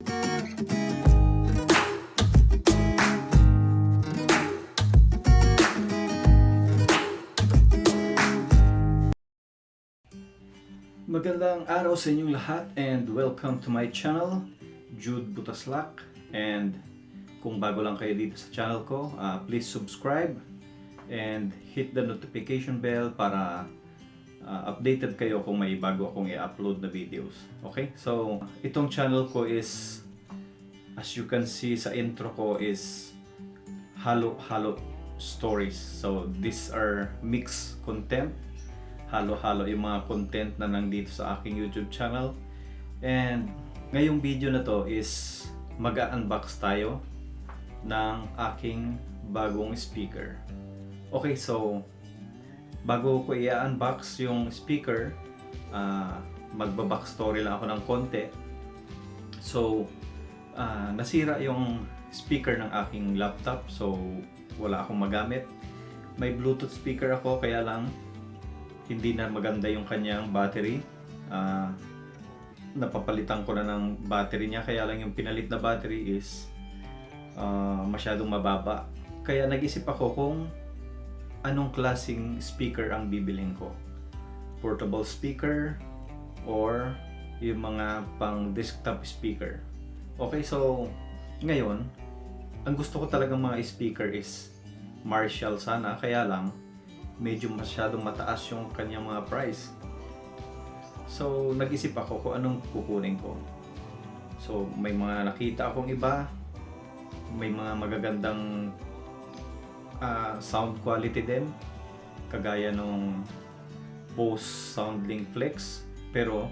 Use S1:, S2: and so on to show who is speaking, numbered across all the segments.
S1: Magandang araw sa inyong lahat and welcome to my channel, Jude Butaslak. And kung bago lang kayo dito sa channel ko, please subscribe and hit the notification bell para updated kayo kung may bago akong i-upload na videos. Okay? So, itong channel ko is, as you can see sa intro ko, is halo-halo stories. So, these are mixed content. Halo-halo yung mga content na nandito sa aking YouTube channel. And ngayong video na to is mag-unbox tayo ng aking bagong speaker. Okay, so bago ko i-unbox yung speaker, magba-backstory lang ako ng konti. So, nasira yung speaker ng aking laptop, so wala akong magamit. May Bluetooth speaker ako, kaya lang hindi na maganda yung kanyang battery. Napapalitan ko na ng battery niya, kaya lang yung pinalit na battery is masyadong mababa. Kaya nag-isip ako kung anong klaseng speaker ang bibilhin ko. Portable speaker or yung mga pang desktop speaker. Okay, so ngayon, ang gusto ko talagang mga speaker is Marshall sana, kaya lang medyo masyadong mataas yung kanyang mga price. So, nag-isip ako kung anong kukunin ko. So, may mga nakita akong iba, may mga magagandang sound quality din, kagaya nung Bose SoundLink Flex, pero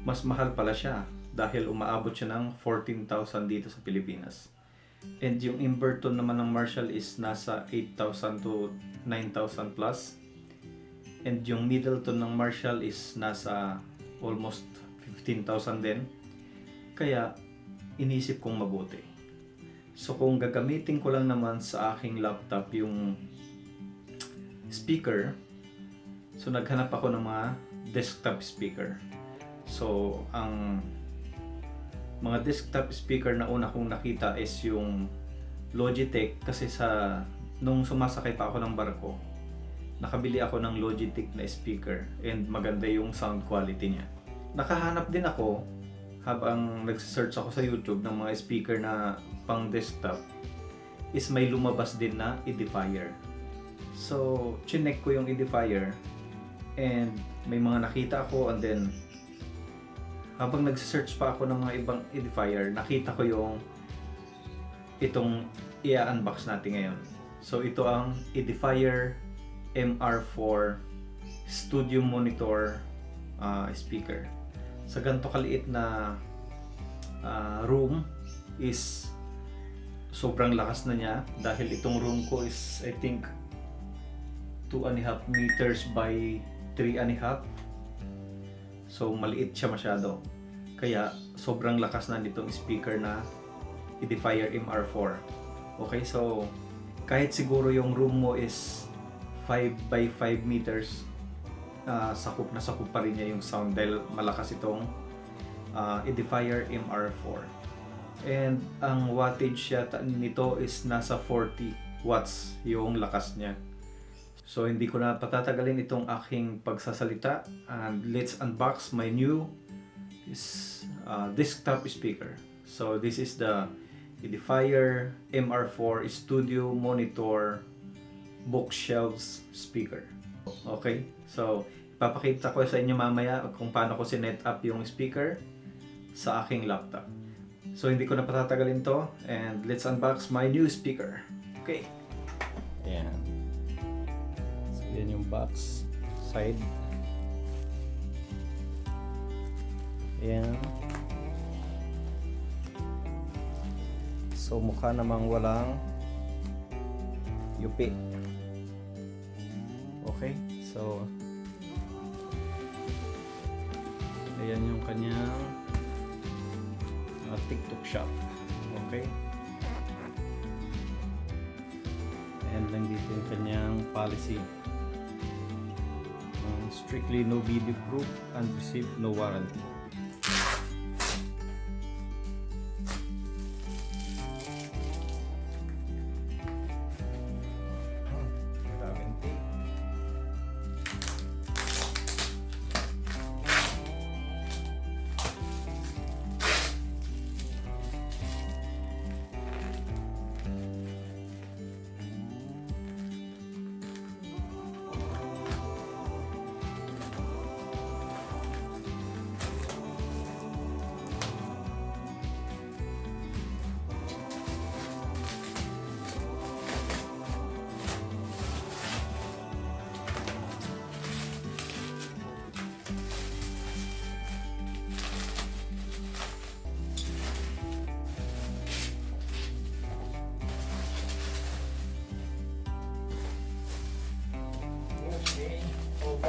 S1: mas mahal pala siya dahil umaabot siya ng 14,000 dito sa Pilipinas. And yung Inverton naman ng Marshall is nasa 8,000 to 9,000 plus. And yung Middleton ng Marshall is nasa almost 15,000 din. Kaya inisip kong mabuti. So kung gagamitin ko lang naman sa aking laptop yung speaker, so naghanap ako ng mga desktop speaker. So ang mga desktop speaker na una kong nakita is yung Logitech, kasi nung sumasakay pa ako ng barko, nakabili ako ng Logitech na speaker and maganda yung sound quality niya. Nakahanap din ako habang nagsearch ako sa YouTube ng mga speaker na pang desktop, is may lumabas din na edifier. So, chinek ko yung edifier and may mga nakita ako, and then habang nag-search pa ako ng mga ibang edifier, nakita ko yung itong i-unbox natin ngayon. So ito ang Edifier MR4 Studio Monitor speaker. Sa ganito kaliit na room is sobrang lakas na niya, dahil itong room ko is I think 2.5 meters by 3.5. So maliit siya masyado. Kaya sobrang lakas na nitong speaker na Edifier MR4. Okay, so kahit siguro yung room mo is 5 by 5 meters, sakop na sakop pa rin niya yung sound dahil malakas itong Edifier MR4. And ang wattage yata nito is nasa 40 watts yung lakas niya. So hindi ko na patatagalin itong aking pagsasalita, and let's unbox my new desktop speaker. So this is the Edifier MR4 Studio Monitor Bookshelves speaker. Okay, so ipapakita ko sa inyo mamaya kung paano ko sinet up yung speaker sa aking laptop. So hindi ko na patatagalin to, and let's unbox my new speaker. Okay, ayan. Yan yung box side. Ayan. So mukha namang walang yupi. Okay, so ayan yung kanyang TikTok shop. Okay, and nandito yung kanyang policy. Strictly no video proof and receive no warranty.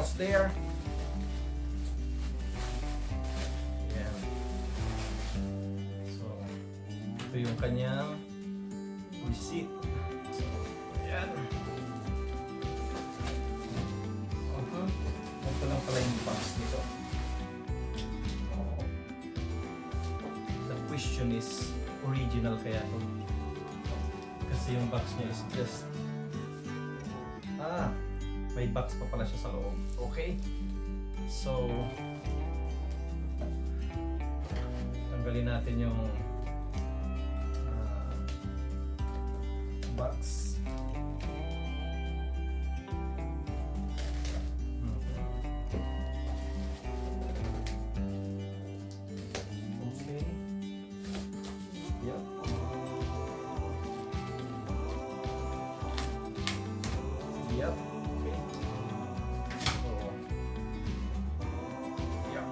S1: almost there. Ayan. So, ito yung kanyang receipt. So, ayan. Ito lang pala yung box nito. The question is, original kaya to? Kasi yung box niya is just may box pa pala siya sa loob. Okay? So tanggalin natin yung box. Okay. Yep. Yep. Okay. So, yep.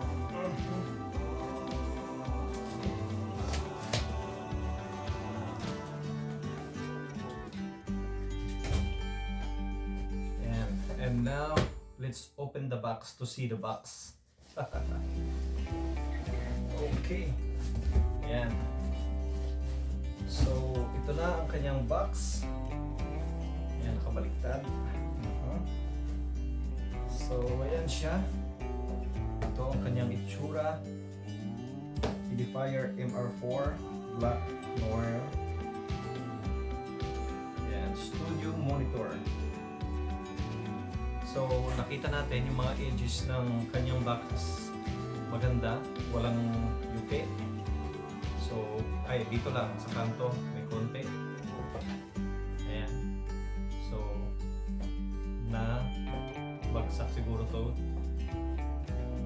S1: And now let's open the box to see the box. Okay. Ayan. So, ito na ang kanyang box. Ayan, nakabaliktad. So, ayan siya. Ito ang kanyang itsura. Edifier MR4 Black Noir. Ayan, studio monitor. So, nakita natin yung mga edges ng kanyang box. Maganda, walang yuke. So, ay, dito lang sa kanto, may konti. Ayan. So, na bagsak siguro to.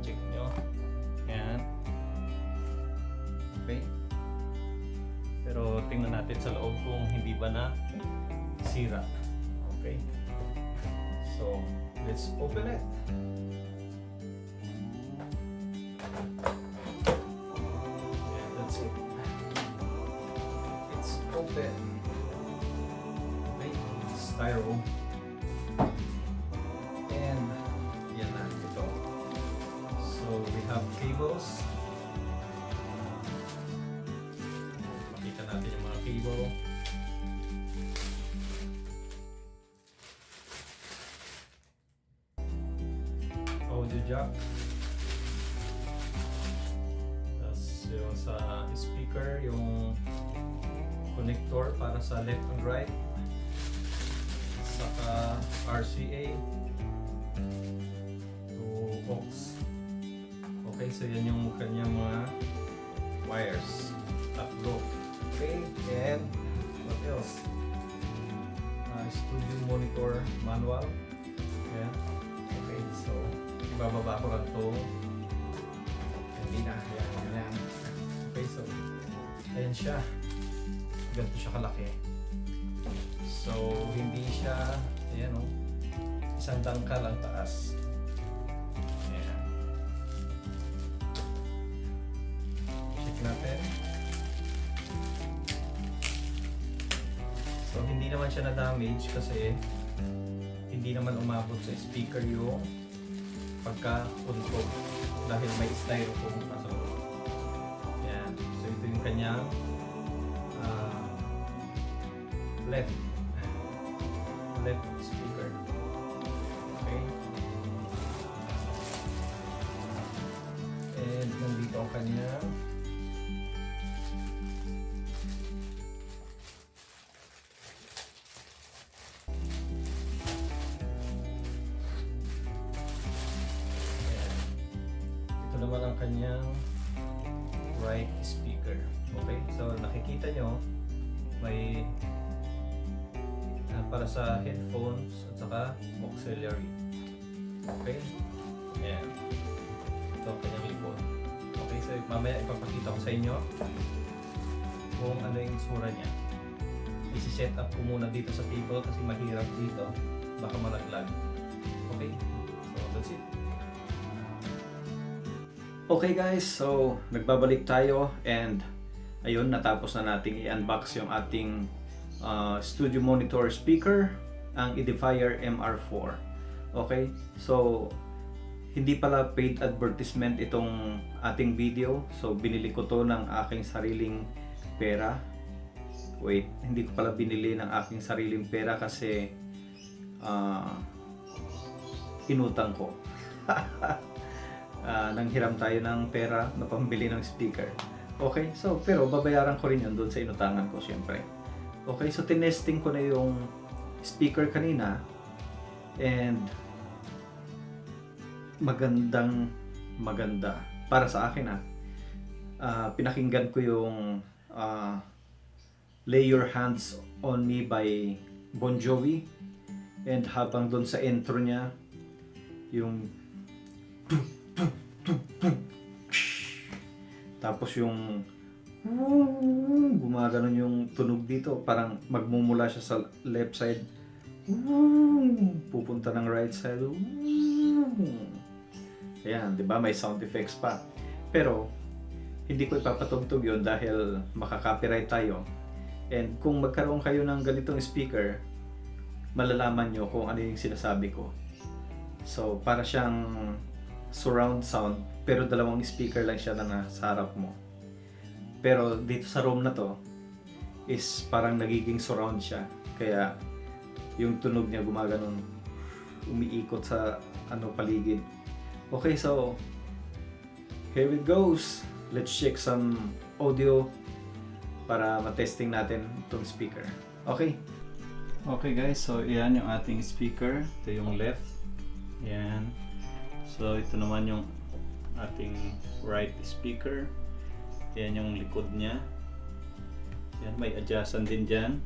S1: Check nyo. Ayan. Okay. Pero tingnan natin sa loob kung hindi ba na sira. Okay. So, let's open it. Yeah, that's it. It's open. Okay, styro. And yan na ito. So we have cables. Makita natin yung mga cable. Audio jack. Tapos yung sa speaker, yung connector para sa left and right. Saka RCA to aux. Okay, so yan yung kanyang mga wires. Tatlo. Okay, and what else? Studio monitor manual. Ayan. Okay, so ibababa ko lang ito. Hindi na. Ayan. Okay, so ayan siya. Ganito siya kalaki. So, hindi siya, ayan o, isang dangkal ang taas. Ayan. Check natin. So, hindi naman siya na-damage kasi hindi naman umabot sa speaker yung pagka-unplug dahil may styrofoam pa sa loob. Ayan. So, ito yung kanyang left speaker. Okay. And nandito ang kanyang ito naman ang kanyang right speaker. Okay, so nakikita nyo may para sa headphones at saka auxiliary. Okay? Ayan. Ito ang kanyang likod. Okay, so mamaya ipapakita ko sa inyo kung ano yung itsura niya. Isi-set up ko muna dito sa table kasi mahirap dito. Baka malaglag. Okay? So, that's it. Okay guys, so nagbabalik tayo and ayun, natapos na nating i-unbox yung ating studio monitor speaker, ang Edifier MR4. Okay, so hindi pala paid advertisement itong ating video. So binili ko to ng aking sariling pera. Wait, hindi ko pala binili ng aking sariling pera kasi inutang ko. Nanghiram tayo ng pera na pambili ng speaker. Okay, so pero babayaran ko rin yun doon sa inutangan ko syempre. Okay, so tinesting ko na yung speaker kanina and maganda para sa akin pinakinggan ko yung Lay Your Hands on Me by Bon Jovi, and habang doon sa intro niya yung tapos yung gumaganon yung tunog dito, parang magmumula siya sa left side pupunta ng right side. Ayan, di ba? May sound effects pa. Pero, hindi ko ipapatugtog yun dahil makaka-copyright tayo. And kung magkaroon kayo ng ganitong speaker, malalaman nyo kung ano yung sinasabi ko. So, para siyang surround sound, pero dalawang speaker lang siya na nasa harap mo. Pero dito sa room na to, is parang nagiging surround siya. Kaya, yung tunog niya gumaganon, umiikot sa paligid. Okay, so here it goes. Let's check some audio para matesting natin itong speaker. Okay. Okay guys, so yan yung ating speaker. Ito yung left. Yan. So ito naman yung ating right speaker. Yan yung likod niya. Yan, may adjustment din dyan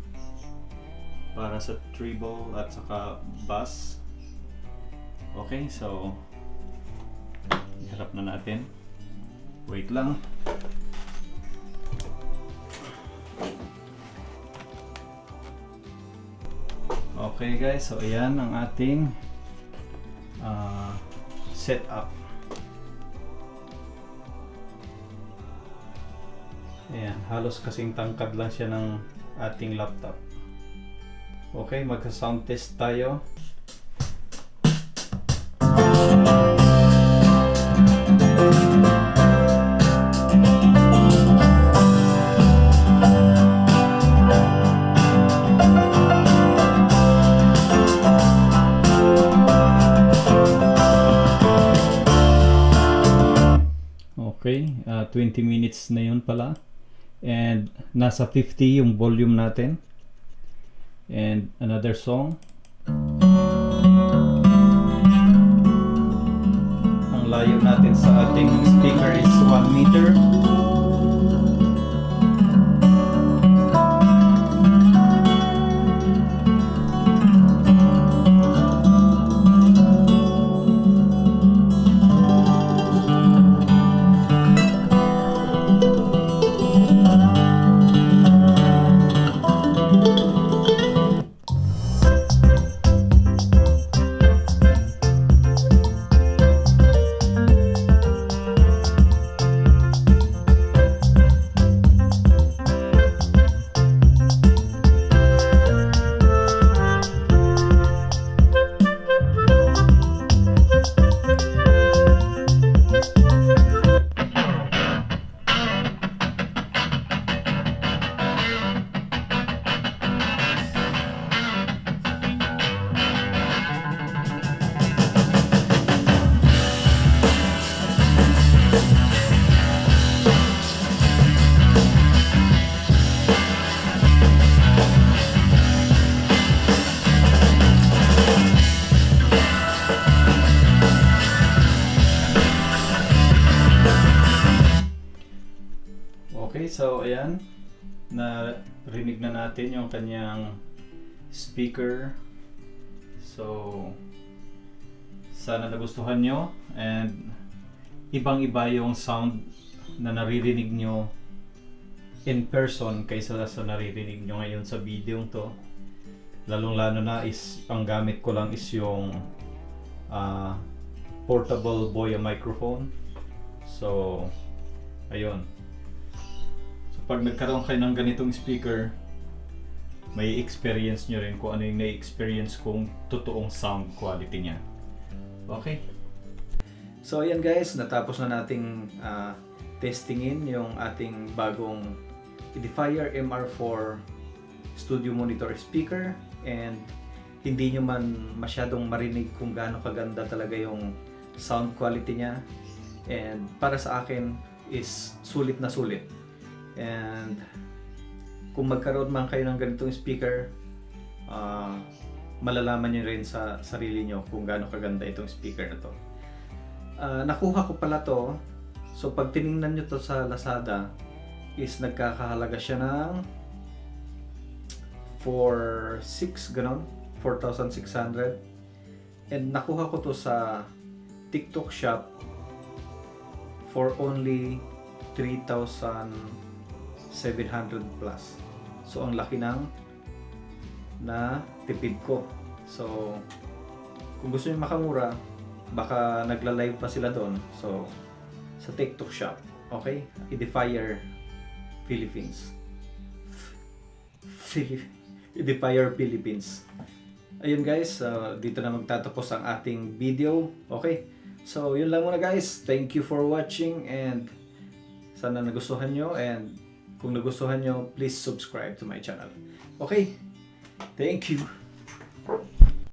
S1: para sa treble at saka bass. Okay, so iharap na natin. Wait lang. Okay guys, so ayan ang ating setup. Ayan, halos kasing tangkad lang siya ng ating laptop. Okay, magsa-sound test tayo. Okay, 20 minutes na yun pala. And nasa 50 yung volume natin. And another song. Ang layo natin sa ating speaker is 1 meter. Okay, so ayan, narinig na natin yung kanyang speaker. So sana nagustuhan nyo, and ibang-iba yung sound na naririnig nyo in person kaysa sa naririnig nyo ngayon sa video to. Lalong-lalo na is ang gamit ko lang is yung portable Boya microphone. So ayun. Pag nagkaroon kayo ng ganitong speaker, may experience nyo rin kung ano yung na-experience kong totoong sound quality niya. Okay? So ayan guys, natapos na nating testingin yung ating bagong Edifier MR4 Studio Monitor Speaker, and hindi nyo man masyadong marinig kung gaano kaganda talaga yung sound quality niya, and para sa akin is sulit na sulit. And kung magkaroon man kayo ng ganitong speaker, malalaman nyo rin sa sarili nyo kung gaano kaganda itong speaker na to. Nakuha ko pala to, so pag tiningnan nyo to sa Lazada is nagkakahalaga siya ng 4,600 ganon, 4,600. And nakuha ko to sa TikTok shop for only 3,700 plus. So ang laki ng na tipid ko. So kung gusto niyo makamura, baka nagla-live pa sila doon. So sa TikTok shop, okay? Edifier Philippines. Edifier Philippines. Ayun guys, dito na magtatapos ang ating video. Okay? So yun lang muna guys. Thank you for watching, and sana nagustuhan nyo, and kung nagustuhan nyo, please subscribe to my channel. Okay? Thank you.